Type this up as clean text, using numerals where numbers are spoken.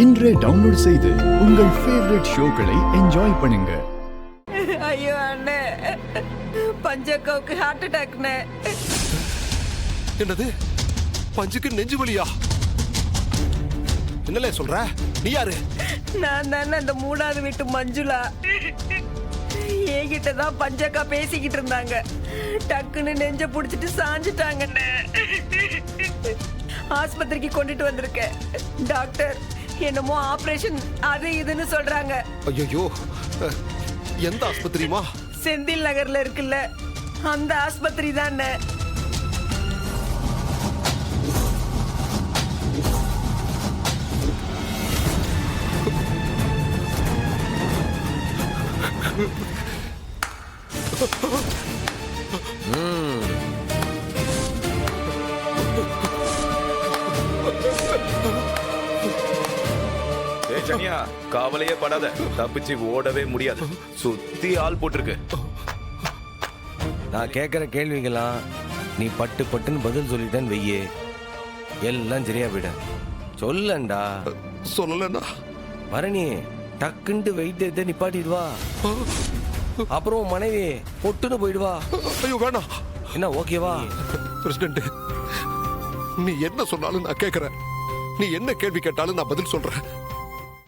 இன்றே டவுன்லோட் செய்து உங்கள் ஃபேவரட் ஷோக்களை என்ஜாய் பண்ணுங்க. ஐயோ அண்ணே, பஞ்சக்காவுக்கு ஹார்ட் அட்டாக்னே. என்னது? பஞ்சுக்கு நெஞ்சு வலியா? என்னலே சொல்ற? நீ யாரு? நான் தானே அந்த 3வது வீட்டு மஞ்சுளா. என்கிட்ட தான் பஞ்சக்கா பேசிக்கிட்டு இருந்தாங்க. டக்குன்னு நெஞ்ச புடிச்சிட்டு சாஞ்சிட்டாங்கண்ணே. ஆஸ்பத்திரிக்கு கொண்டுட்டு வந்திருக்கேன். டாக்டர் என்னமோ ஆபரேஷன் அது இதுன்னு சொல்றாங்க. ஐயோ, எந்த ஆஸ்பத்திரிமா? செந்தில் நகர்ல இருக்குல்ல, அந்த ஆஸ்பத்திரி தானே. சனியா, கவலையே படாத, தப்பிச்சு ஓடவே முடியாது. சுத்தி ஆள் போட்டிருக்கு. நான் கேட்குற கேள்விங்களாம் நீ பட்டு பட்டுன்னு பதில் சொல்லிட்டேன்னு வெய்யே, எல்லாம் சரியா போயிட. சொல்லண்டா. சொல்லலன்னா மரணி டக்குன்ட்டு வெயிட் நிப்பாட்டிடுவா. அப்புறம் மனைவி பொட்டுன்னு போயிடுவா. ஐயோ வேணாம். என்ன ஓகேவா? பிரசிடென்ட், நீ என்ன சொன்னாலும் நான் கேட்கறேன். நீ என்ன கேள்வி கேட்டாலும் நான் பதில் சொல்றேன்.